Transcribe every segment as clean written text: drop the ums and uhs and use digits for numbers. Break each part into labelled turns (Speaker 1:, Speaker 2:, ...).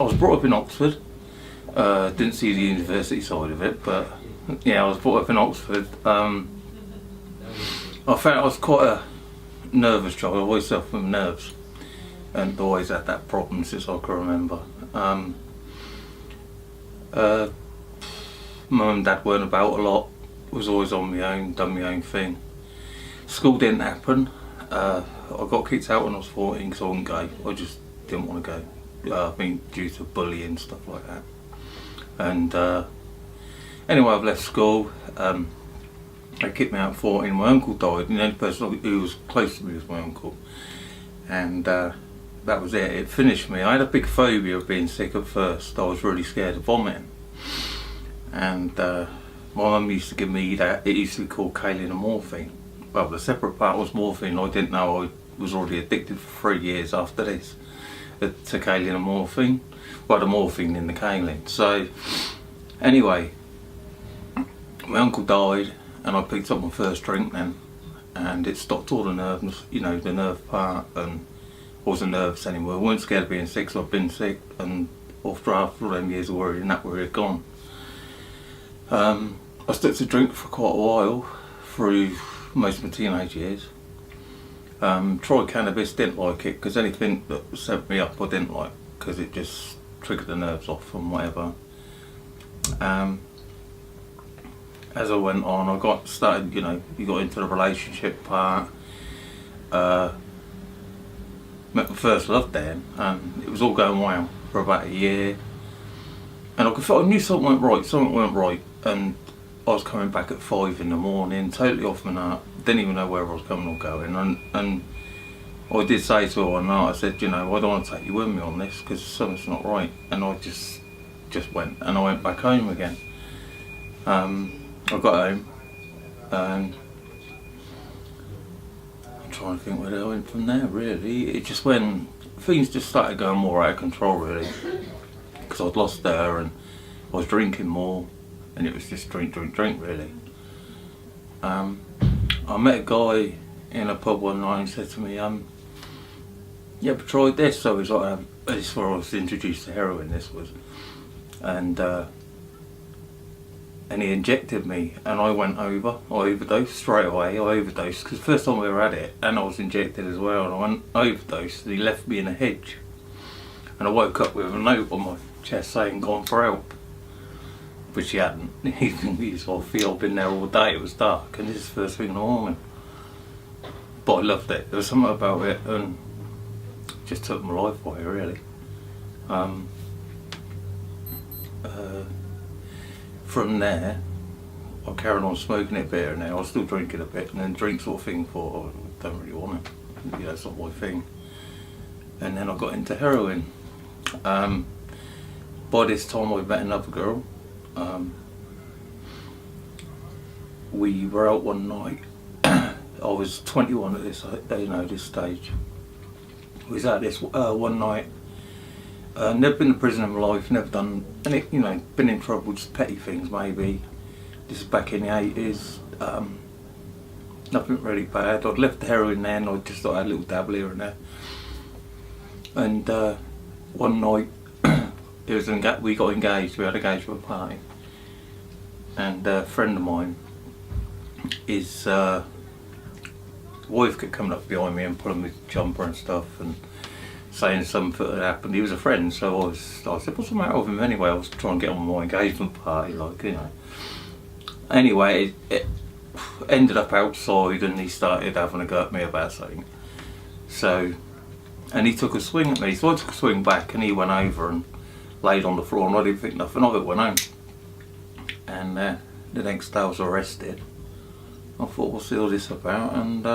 Speaker 1: I was brought up in Oxford. Didn't see the university side of it, but yeah, I was brought up in Oxford. I found I was quite a nervous child. I always suffered from nerves, and always had that problem since I can remember. Mum and Dad weren't about a lot. Was always on my own, done my own thing. School didn't happen. I got kicked out when I was 14 because I wasn't gay. I just didn't want to go. I mean, due to bullying and stuff like that. And anyway, I've left school. They kicked me out at 14. My uncle died, and the only person who was close to me was my uncle. And that was it. It finished me. I had a big phobia of being sick at first. I was really scared of vomiting. And my mum used to give me that. It used to be called kaolin and morphine. Well, the separate part was morphine. I didn't know I was already addicted for 3 years after this to kaolin and morphine. Well, the morphine in the kaolin. So anyway, my uncle died, and I picked up my first drink then, and it stopped all the nerves, you know, the nerve part, and I wasn't nervous anymore. I wasn't scared of being sick, so I've been sick, and after all them years of worrying, that worry had gone. I stuck to drink for quite a while, through most of my teenage years. Tried cannabis, didn't like it, because anything that set me up I didn't like, because it just triggered the nerves off and whatever. As I went on, I got started, you know, you got into the relationship part. Met my first love then, and it was all going well for about a year. And I knew something weren't right, and I was coming back at 5 in the morning, totally off my nut, didn't even know where I was coming or going, and I did say to her one night, I said, you know, I don't want to take you with me on this, because something's not right, and I just went, and I went back home again. I got home, and I'm trying to think where I went from there, really. It just went, things just started going more out of control, really, because I'd lost her, and I was drinking more, and it was just drink, really. I met a guy in a pub one night and he said to me, you ever tried this? So it was like, this is where I was introduced to heroin, this was. And he injected me, and I went over. I overdosed straight away. I overdosed, because the first time we ever had it, and I was injected as well, and I went overdosed, and he left me in a hedge. And I woke up with a note on my chest saying, gone for help. Which he hadn't. He sort of feel I've been there all day, it was dark, and this is the first thing in the morning. But I loved it. There was something about it, and it just took my life away, really. From there, I carried on smoking it a bit here and there. I was still drinking a bit, and then drink sort of thing for, I don't really want it. You know, it's not my thing. And then I got into heroin. By this time I met another girl. We were out one night. I was 21 at this stage. We was out this one night. Never been to prison in my life, never done any, you know, been in trouble, just petty things maybe. This is back in the 80s. Nothing really bad. I'd left the heroin then, I just thought I had a little dabble here and there. And one night, we got engaged, we had engaged for a party. And a friend of mine, his wife kept coming up behind me and pulling my jumper and stuff and saying something that had happened. He was a friend, so I said, what's the matter with him anyway? I was trying to get on with my engagement party, like, you know. Anyway, it ended up outside, and he started having a go at me about something. So, and he took a swing at me, so I took a swing back, and he went over and laid on the floor, and I didn't think nothing of it, went home. And the next day I was arrested. I thought, what's all this about? And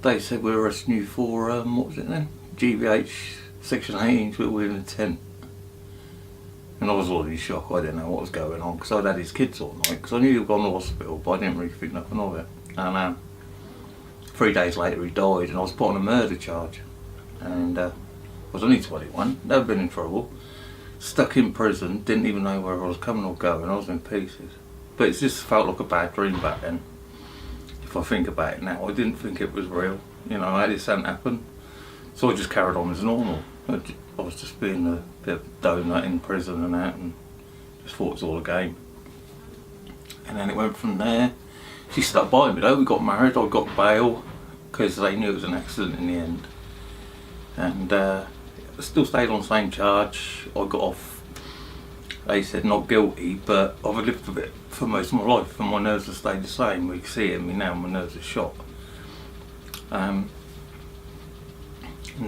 Speaker 1: they said, we're arresting you for, what was it then? GBH Section 18 with intent. And I was already shocked, I didn't know what was going on, because I'd had his kids all night, because I knew he'd gone to the hospital, but I didn't really think nothing of it. And 3 days later he died, and I was put on a murder charge. And I was only 21, never been in trouble. Stuck in prison, didn't even know where I was coming or going, I was in pieces. But it just felt like a bad dream back then. If I think about it now, I didn't think it was real. You know, I had this hadn't happened. So I just carried on as normal. I was just being a bit of a donut in prison and that, and just thought it was all a game. And then it went from there. She stuck by me though. We got married. I got bail because they knew it was an accident in the end. And I still stayed on the same charge. I got off. They said not guilty, but I've lived with it for most of my life, and my nerves have stayed the same. We can see it in me now. My nerves are shot. And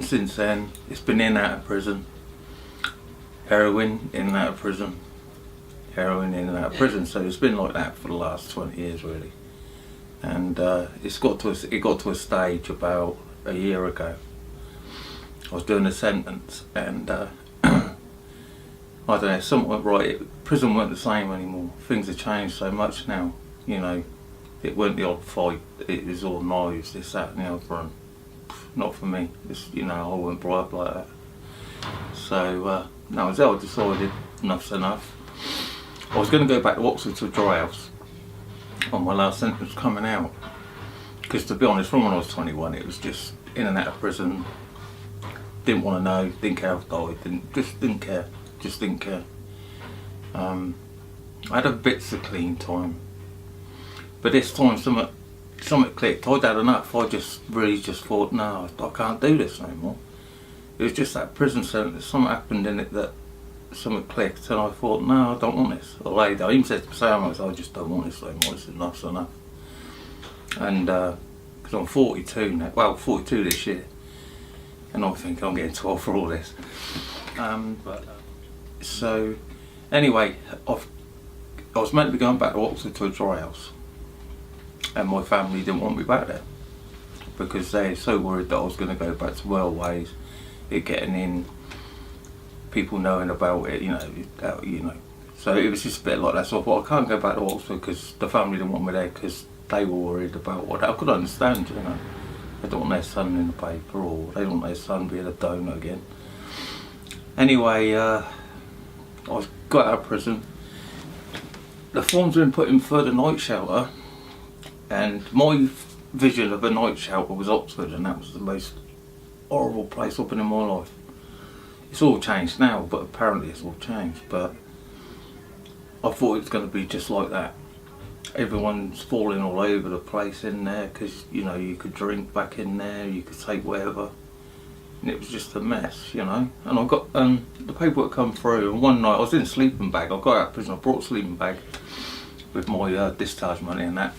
Speaker 1: since then, it's been in and out of prison. Heroin, in and out of prison. Heroin, in and out of prison. So it's been like that for the last 20 years, really. And it got to a stage about a year ago. I was doing a sentence, and I don't know, something went right. Prison weren't the same anymore. Things have changed so much now. You know, it weren't the odd fight. It was all knives, this, that, and the other. And not for me. It's, you know, I wasn't brought up like that. So no, as I decided enough's enough. I was going to go back to Oxford to a dry house on my last sentence coming out. Because to be honest, from when I was 21, it was just in and out of prison. Didn't want to know. Didn't care if I died. Didn't care. Just didn't care. I had a bits of clean time, but this time something clicked. I'd had enough. I just really thought, no, I can't do this no more. It was just that prison sentence. Something happened in it that something clicked, and I thought, no, I don't want this. I even said to Sam, I just don't want this no more. Enough's enough. And because I'm 42 now, well, 42 this year, and I think I'm getting 12 for all this. So anyway, I was meant to be going back to Oxford to a dry house, and my family didn't want me back there because they're so worried that I was going to go back to my old ways, it getting in, people knowing about it, you know. So it was just a bit like that. So I thought, I can't go back to Oxford because the family didn't want me there because they were worried about what I could understand, you know. They don't want their son in the paper, or they don't want their son being a donor again. Anyway, I got out of prison. The form's been put in for the night shelter, and my vision of a night shelter was Oxford, and that was the most horrible place I've been in my life. It's all changed now, but apparently it's all changed. But I thought it was going to be just like that. Everyone's falling all over the place in there because, you know, you could drink back in there, you could take whatever. And it was just a mess, you know. And I got the paperwork come through, and one night I was in a sleeping bag. I got out of prison, I brought a sleeping bag with my discharge money and that.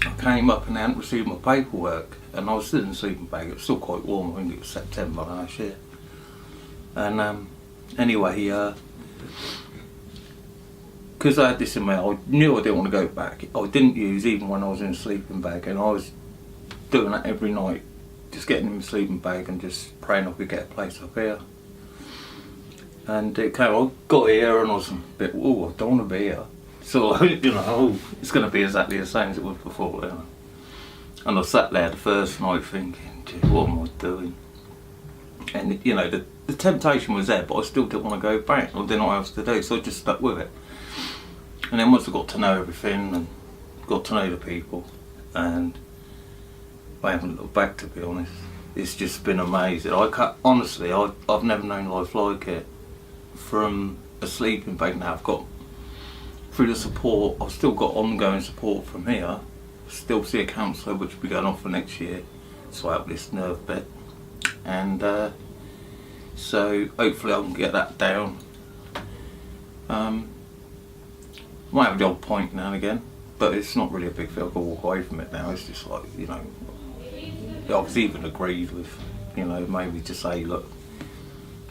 Speaker 1: I came up and I hadn't received my paperwork, and I was still in the sleeping bag. It was still quite warm. I think it was September last year. And anyway, because I had this in my head, I knew I didn't want to go back. I didn't use even when I was in a sleeping bag, and I was doing that every night. Just getting in my sleeping bag and just praying I could get a place up here. And it came, I got here and I was a bit, oh, I don't want to be here. So, you know, it's going to be exactly the same as it was before, you know. And I sat there the first night thinking, gee, what am I doing? And, you know, the temptation was there, but I still didn't want to go back. I didn't know what else to do, so I just stuck with it. And then once I got to know everything and got to know the people, and I haven't looked back, to be honest. It's just been amazing. Honestly, I've never known life like it. From a sleeping bag now, I've got, through the support, I've still got ongoing support from here. Still see a counsellor, which will be going on for next year, to help this nerve bit. And so hopefully I can get that down. Might have the odd point now and again, but it's not really a big deal. I can walk away from it now. It's just like, you know, I was even agreed with, you know, maybe to say, look,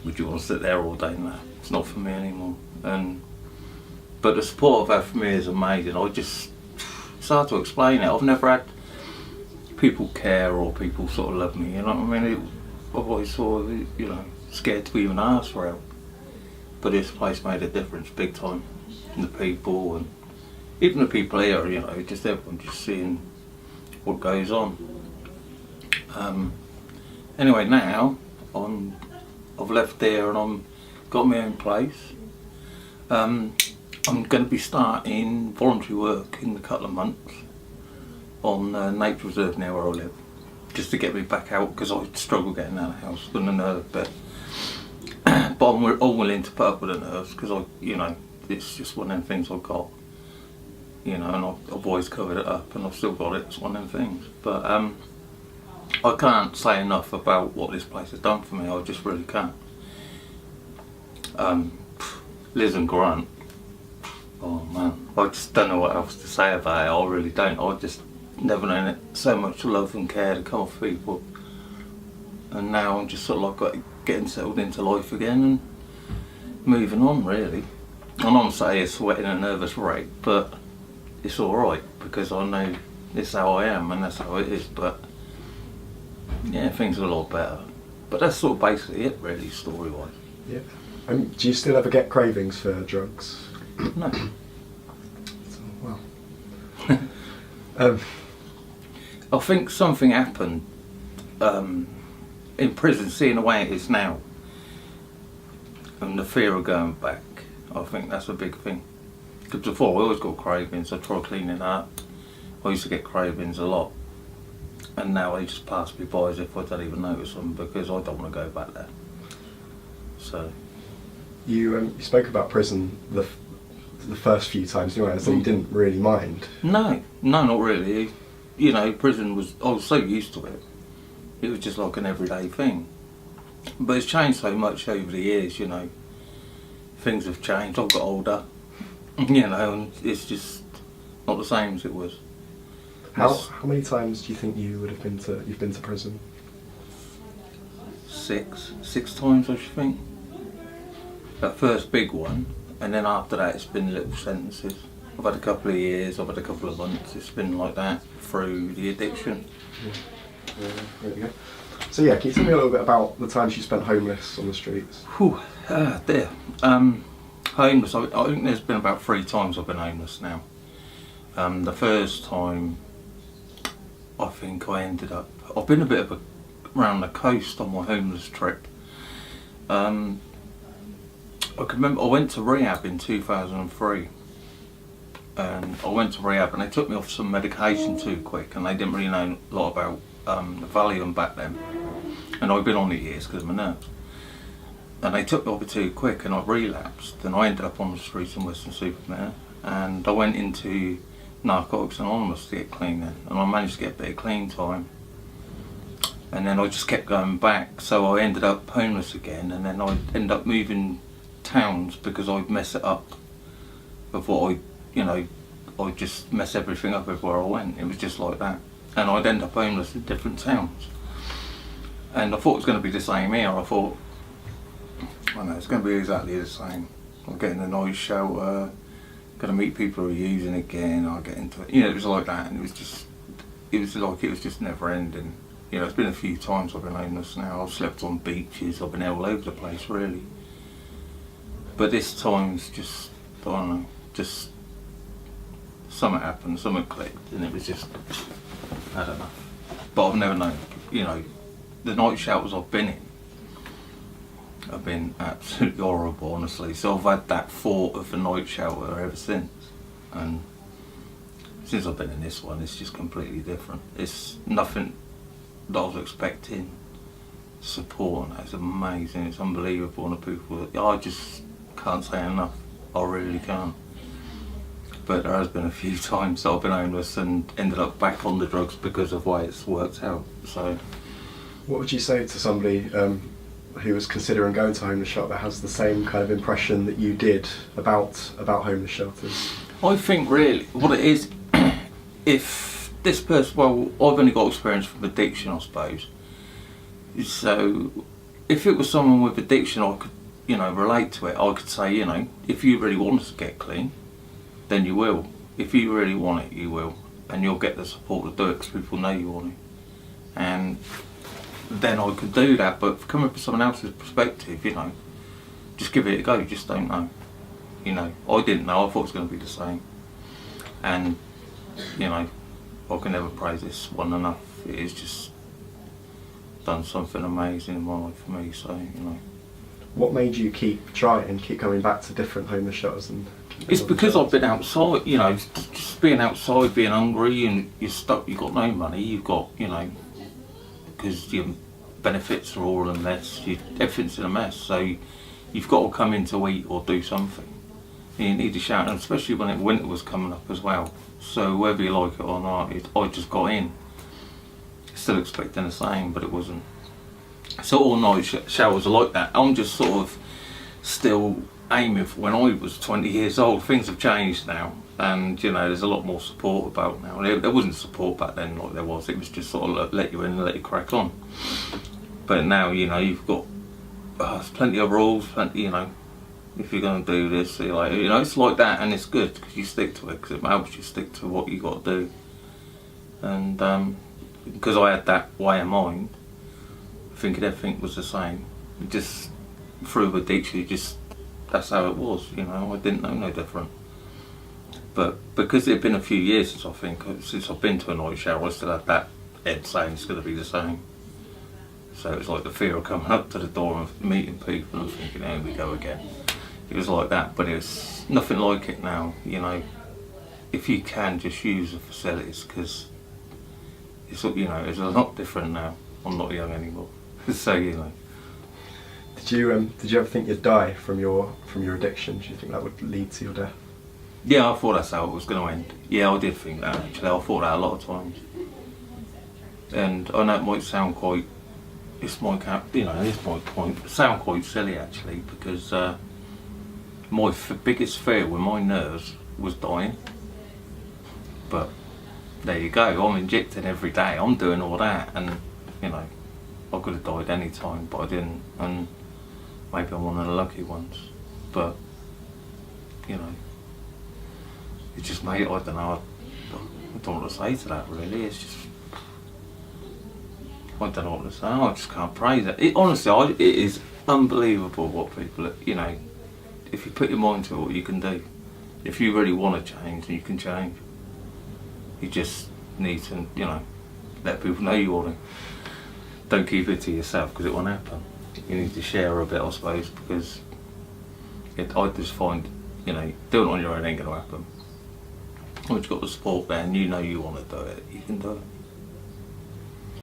Speaker 1: would you want to sit there all day? No, it's not for me anymore. But the support I've had from me is amazing. It's hard to explain it. I've never had people care or people sort of love me, you know what I mean? I've always sort of, you know, scared to even ask for help. But this place made a difference big time. And the people, and even the people here, you know, just everyone just seeing what goes on. Anyway, now I've left there and I'm got my own place. I'm going to be starting voluntary work in a couple of months on nature reserve near where I live, just to get me back out because I struggle getting out of the house with the nerve bit. but I'm willing to put up with the nerves because it's just one of them things I've got. And I've always covered it up, and I've still got it. It's one of them things. But I can't say enough about what this place has done for me. I just really can't. Liz and Grant. Oh man, I just don't know what else to say about it. I really don't. I just never known it so much love and care to come off people. And now I'm just sort of like getting settled into life again and moving on, really. And I'm saying it's sweating a nervous wreck, but it's alright because I know it's how I am and that's how it is. But yeah, things are a lot better. But that's sort of basically it, really, story-wise.
Speaker 2: Yeah. Do you still ever get cravings for drugs?
Speaker 1: No.
Speaker 2: Well.
Speaker 1: I think something happened in prison, seeing the way it is now, and the fear of going back. I think that's a big thing. Because before I always got cravings, I try cleaning up. I used to get cravings a lot, and now they just pass me by as if I don't even notice them because I don't want to go back there. So.
Speaker 2: You spoke about prison the first few times anyway, so you didn't really mind.
Speaker 1: No, not really. Prison I was so used to it. It was just like an everyday thing. But it's changed so much over the years, Things have changed. I've got older, and it's just not the same as it was.
Speaker 2: How many times do you think you've been to prison?
Speaker 1: 6 times, I should think. That first big one, and then after that it's been little sentences. I've had a couple of years, I've had a couple of months. It's been like that through the addiction.
Speaker 2: Yeah, there you go. So yeah, can you tell me a little bit about the times you spent homeless on the streets?
Speaker 1: Whew, dear. Homeless, I think there's been about 3 times I've been homeless now. The first time, I think I've been a bit of around the coast on my homeless trip. I can remember I went to rehab in 2003, and I went to rehab and they took me off some medication too quick, and they didn't really know a lot about the Valium back then, and I'd been on it years because of my nerves, and they took me off it too quick and I relapsed, and I ended up on the streets in Weston-super-Mare, and I went into Narcotics Anonymous to get clean then, and I managed to get a bit of clean time. And then I just kept going back, so I ended up homeless again, and then I ended up moving towns because I'd mess it up before I'd just mess everything up everywhere I went. It was just like that. And I'd end up homeless in different towns. And I thought it was going to be the same here. I thought, it's going to be exactly the same. I'll get in a nice shelter, going to meet people who are using again, I'll get into it. It was like that, and it was just never ending. It's been a few times I've been homeless now. I've slept on beaches, I've been all over the place really. But this time's just, I don't know, just something happened, something clicked, and it was just, I don't know. But I've never known, the night shelters I've been in have been absolutely horrible, honestly. So I've had that thought of a night shelter ever since. And since I've been in this one, it's just completely different. It's nothing that I was expecting. Support, and that's amazing, it's unbelievable, and the people, I just can't say enough, I really can't. But there has been a few times that I've been homeless and ended up back on the drugs because of the way it's worked out. So,
Speaker 2: what would you say to somebody who was considering going to a homeless shelter that has the same kind of impression that you did about homeless shelters?
Speaker 1: I think really what it is, if this person, well, I've only got experience from addiction, I suppose. So if it was someone with addiction, I could, relate to it. I could say, if you really want to get clean, then you will. If you really want it, you will. And you'll get the support to do it because people know you want it. And then I could do that, but coming from someone else's perspective, just give it a go, you just don't know. I didn't know, I thought it was going to be the same. And, I can never praise this one enough. It is just done something amazing in my life for me, so,
Speaker 2: What made you keep coming back to different homeless shelters?
Speaker 1: It's because I've been outside, just being outside, being hungry, and you're stuck, you've got no money, you've got, because your benefits are all a mess, everything's in a mess, so you've got to come in to eat or do something. You need to shout, and especially when winter was coming up as well. So whether you like it or not, I just got in. Still expecting the same, but it wasn't. So all night showers are like that. I'm just sort of still aiming for when I was 20 years old. Things have changed now, and you know, there's a lot more support about now. There wasn't support back then like there was. It was just sort of let you in and let you crack on. But now, you know, you've got there's plenty of rules, plenty, you know, if you're going to do this, you know, it's like that, and it's good because you stick to it, because it helps you stick to what you got to do. And because I had that way of mind, thinking everything was the same, just through addiction, that's how it was, you know. I didn't know no different. But because it had been a few years since I've been to a night shower, I still had that head saying it's going to be the same. So it was like the fear of coming up to the door and meeting people and thinking, here we go again. It was like that, but it's nothing like it now, you know. If you can, just use the facilities, because it's, you know, it's a lot different now. I'm not young anymore, so you know.
Speaker 2: Did you ever think you'd die from your addiction? Do you think that would lead to your death?
Speaker 1: Yeah, I thought that's how it was going to end. Yeah, I did think that actually. I thought that a lot of times. And I know it might sound quite, it's my point. It sound quite silly actually, because my biggest fear with my nerves was dying. But there you go. I'm injecting every day. I'm doing all that, and you know, I could have died any time, but I didn't. And maybe I'm one of the lucky ones. But you know, it just made. I don't know. I don't know what to say to that. Really, it's just. I don't know what to say. I just can't praise it. Honestly, it is unbelievable what people, you know, if you put your mind to it, what you can do. If you really want to change, you can change. You just need to, you know, let people know you want to. Don't keep it to yourself, because it won't happen. You need to share a bit, I suppose, because I just find, you know, doing it on your own ain't going to happen. Once you've got the support there and you know you want to do it, you can do it.